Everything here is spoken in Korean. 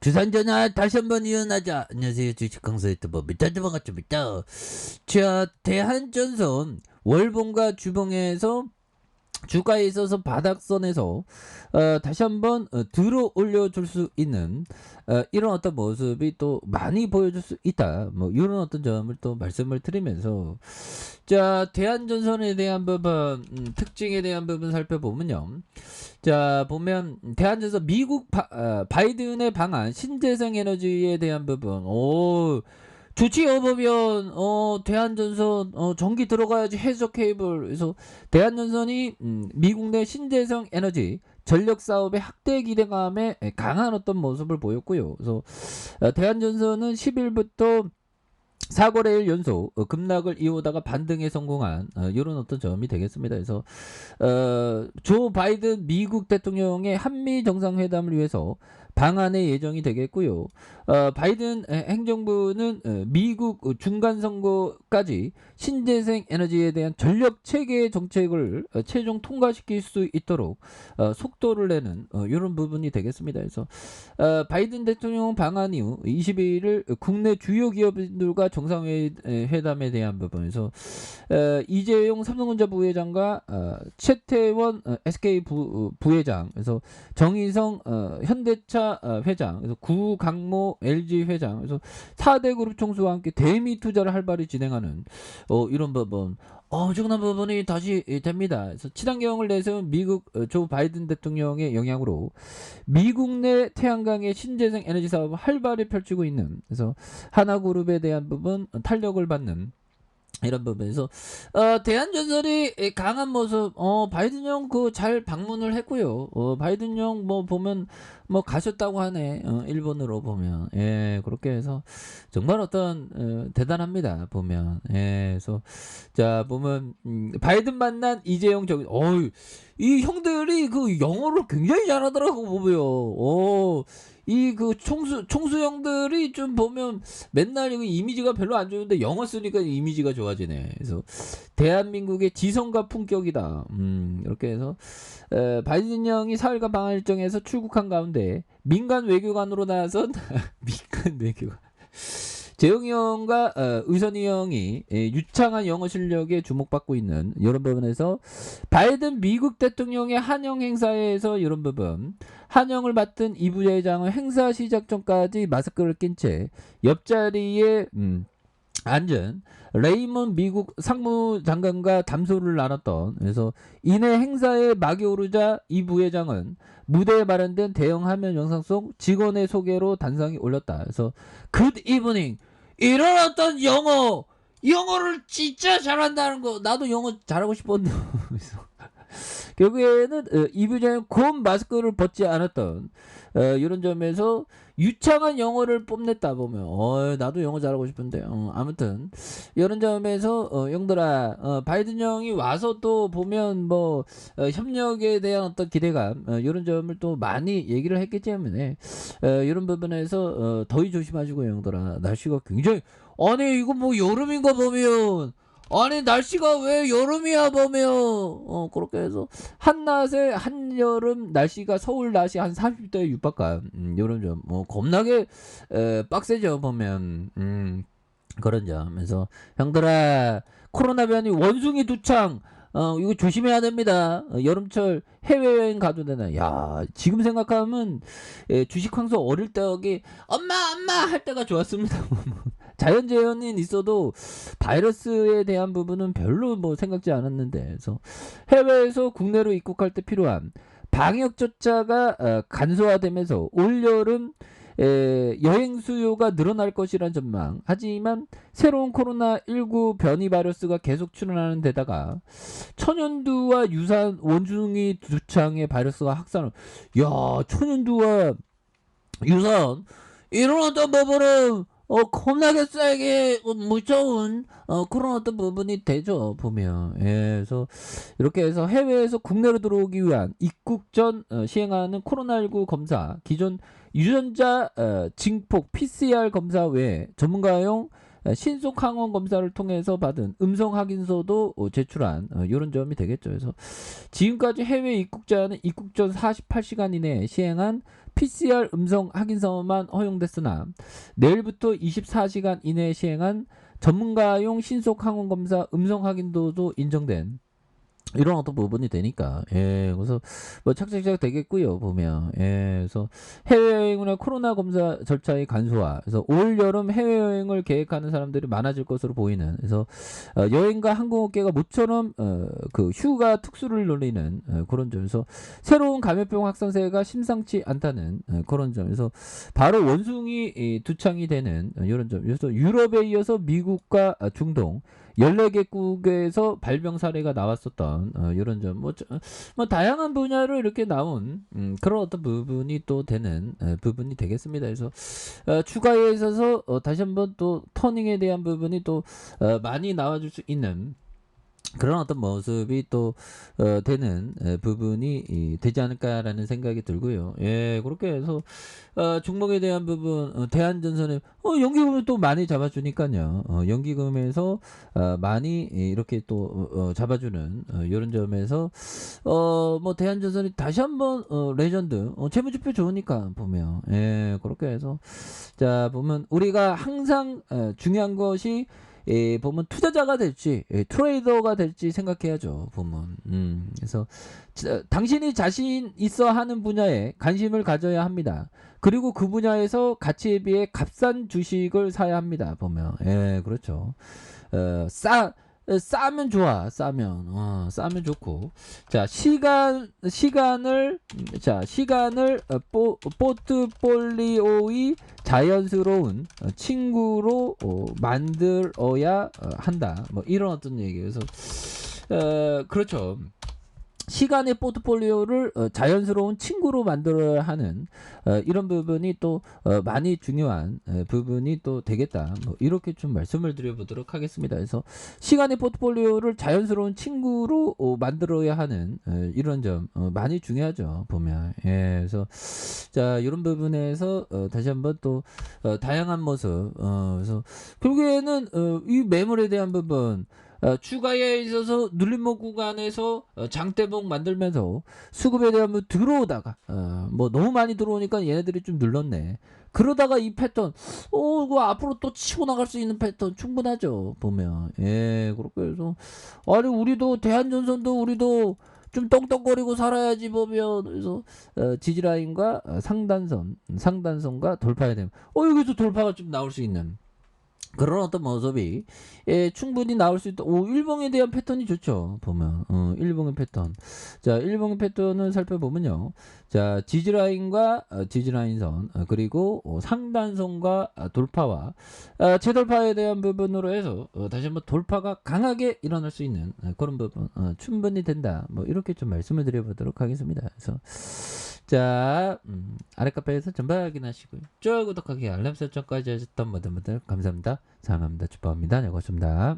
주산전화 다시 한번 이어나자. 안녕하세요. 주식 강사 유튜버 밑단주 반갑습니다. 자, 대한전선 월봉과 주봉에서 주가에 있어서 바닥선에서 다시 한번 들어 올려줄 수 있는 이런 어떤 모습이 또 많이 보여줄 수 있다. 뭐 이런 어떤 점을 또 말씀을 드리면서, 자, 대한전선에 대한 부분, 특징에 대한 부분 살펴보면요. 자, 보면 대한전선 미국 바이든의 방안 신재생 에너지에 대한 부분, 좋지요. 보면 대한전선 전기 들어가야지 해적 케이블. 그래서 대한전선이 미국 내 신재생 에너지 전력 사업의 확대 기대감에 강한 어떤 모습을 보였고요. 그래서 대한전선은 10일부터 4거래일 연속 급락을 이어오다가 반등에 성공한 이런 어떤 점이 되겠습니다. 그래서 조 바이든 미국 대통령의 한미 정상회담을 위해서 방한의 예정이 되겠고요. 바이든 행정부는 미국 중간 선거까지 신재생 에너지에 대한 전력 체계 정책을 최종 통과시킬 수 있도록 속도를 내는 이런 부분이 되겠습니다. 그래서 바이든 대통령 방한 이후 22일 국내 주요 기업들과 정상회담에 대한 부분에서 이재용 삼성전자 부회장과 최태원 SK 부회장, 그래서 정의성 현대차 회장, 그래서 구강모 LG 회장, 그래서 4대 그룹 총수와 함께 대미 투자를 활발히 진행하는 이런 부분, 엄청난 부분이 다시 됩니다. 그래서 친환경을 내세운 미국 조 바이든 대통령의 영향으로 미국 내 태양광의 신재생 에너지 사업을 활발히 펼치고 있는, 그래서 하나그룹에 대한 부분 탄력을 받는 이런 부분에서 대한전선이 강한 모습, 바이든 형 그 잘 방문을 했고요. 바이든 형 뭐 보면 뭐 가셨다고 하네. 일본으로 보면. 예, 그렇게 해서 정말 어떤 대단합니다. 보면. 예, 그래서 자, 보면 바이든 만난 이재용 저기, 이 형들이 그 영어를 굉장히 잘하더라고 보면. 이 그 총수 형들이 좀 보면 맨날 이거 이미지가 별로 안 좋은데 영어 쓰니까 이미지가 좋아지네. 그래서 대한민국의 지성과 품격이다. 이렇게 해서 바이든 형이 4일간 방한 일정에서 출국한 가운데 민간 외교관으로 나선 민간 외교관 재영이 형과 의선이 형이 유창한 영어 실력에 주목받고 있는 이런 부분에서 바이든 미국 대통령의 한영 행사에서 이런 부분, 한영을 맡은 이 부회장은 행사 시작 전까지 마스크를 낀 채 옆자리에 앉은 레이먼 미국 상무장관과 담소를 나눴던, 그래서 이내 행사에 막이 오르자 이 부회장은 무대에 마련된 대형 화면 영상 속 직원의 소개로 단상이 올렸다. 그래서 Good evening, 이런 어떤 영어를 진짜 잘한다는 거, 나도 영어 잘하고 싶었는데 결국에는 이 부장은 곧 마스크를 벗지 않았던 이런 점에서 유창한 영어를 뽐냈다 보면 나도 영어 잘하고 싶은데 아무튼 이런 점에서 형들아, 바이든 형이 와서 또 보면 뭐 협력에 대한 어떤 기대감, 이런 점을 또 많이 얘기를 했기 때문에 이런 부분에서 더위 조심하시고 형들아. 날씨가 굉장히, 아니 이거 뭐 여름인가 보면, 아니 날씨가 왜 여름이야 보면, 그렇게 해서 한낮에 한여름 날씨가 서울 낮이 한 30도에 육박한 요런 점, 겁나게 빡세죠 보면. 그런 점에서 형들아, 코로나 변이 원숭이 두창, 이거 조심해야 됩니다. 여름철 해외여행 가도 되나? 야, 지금 생각하면 주식 황소 어릴 때 여기 엄마 할 때가 좋았습니다. 자연재해는 있어도 바이러스에 대한 부분은 별로 뭐 생각지 않았는데, 그래서 해외에서 국내로 입국할 때 필요한 방역 조차가 간소화되면서 올여름 여행 수요가 늘어날 것이란 전망. 하지만 새로운 코로나19 변이 바이러스가 계속 출현하는 데다가 천연두와 유사한 원숭이 두창의 바이러스가 확산을, 야, 천연두와 유사한 이런 어떤 부분은 겁나게 세게 무서운 그런 어떤 부분이 되죠 보면. 예, 그래서 이렇게 해서 해외에서 국내로 들어오기 위한 입국 전 시행하는 코로나19 검사, 기존 유전자 증폭 PCR 검사 외에 전문가용 신속 항원 검사를 통해서 받은 음성 확인서도 제출한 이런 점이 되겠죠. 그래서 지금까지 해외 입국자는 입국 전 48시간 이내에 시행한 PCR 음성 확인서만 허용됐으나 내일부터 24시간 이내에 시행한 전문가용 신속 항원 검사 음성 확인도도 인정된 이런 어떤 부분이 되니까 그래서 뭐 착착착 되겠고요 보면 그래서 해외여행이나 코로나 검사 절차의 간소화 그래서 올 여름 해외여행을 계획하는 사람들이 많아질 것으로 보이는 그래서 여행과 항공업계가 모처럼 그 휴가 특수를 노리는 그런 점에서 새로운 감염병 확산세가 심상치 않다는 그런 점에서 바로 원숭이 두창이 되는 이런 점 그래서 유럽에 이어서 미국과 중동 14개국에서 발병 사례가 나왔었던 이런 점, 뭐 다양한 분야로 이렇게 나온 그런 어떤 부분이 또 되는 부분이 되겠습니다. 그래서 추가에 있어서 다시 한번 또 터닝에 대한 부분이 또 많이 나와줄 수 있는 그런 어떤 모습이 또 되는 부분이 되지 않을까라는 생각이 들고요. 그렇게 해서 종목에 대한 부분 대한전선에 연기금을 또 많이 잡아주니까요. 연기금에서 많이 이렇게 또 잡아주는 이런 점에서 뭐 대한전선이 다시 한번 레전드 재무지표 좋으니까 보면 그렇게 해서 자 보면 우리가 항상 중요한 것이 보면 투자자가 될지 트레이더가 될지 생각해야죠 보면 그래서 당신이 자신 있어 하는 분야에 관심을 가져야 합니다. 그리고 그 분야에서 가치에 비해 값싼 주식을 사야 합니다 보면 그렇죠. 싸면 좋아. 싸면 좋고. 자, 시간을 포트폴리오의 자연스러운 친구로 만들어야 한다. 뭐 이런 어떤 얘기예요. 그래서 그렇죠. 시간의 포트폴리오를 자연스러운 친구로 만들어야 하는 이런 부분이 또 많이 중요한 부분이 또 되겠다. 뭐 이렇게 좀 말씀을 드려보도록 하겠습니다. 그래서 시간의 포트폴리오를 자연스러운 친구로 만들어야 하는 이런 점 많이 중요하죠. 보면 그래서 자 이런 부분에서 다시 한번 또 다양한 모습 그래서 결국에는 이 매물에 대한 부분 추가에 있어서 눌림목 구간에서 장대봉 만들면서 수급에 대한 뭐 들어오다가 뭐 너무 많이 들어오니까 얘네들이 좀 눌렀네. 그러다가 이 패턴 그 앞으로 또 치고 나갈 수 있는 패턴 충분하죠 보면 그렇게 해서 아니 우리도 대한전선도 우리도 좀 떵떵거리고 살아야지 보면 그래서 지지라인과 상단선과 돌파해야 되면 여기서 돌파가 좀 나올 수 있는 그런 어떤 모습이 충분히 나올 수 있다. 일봉에 대한 패턴이 좋죠. 보면 일봉의 패턴. 자, 일봉의 패턴을 살펴보면요. 자, 지지라인과 지지라인선 그리고 상단선과 돌파와 재돌파에 대한 부분으로 해서 다시 한번 돌파가 강하게 일어날 수 있는 그런 부분 충분히 된다. 뭐 이렇게 좀 말씀을 드려보도록 하겠습니다. 그래서 자 아래 카페에서 전반 확인하시고요. 좋아요 구독하기 알람 설정까지 하셨던 모든 분들 감사합니다. 사랑합니다. 축복합니다. 네, 고맙습니다.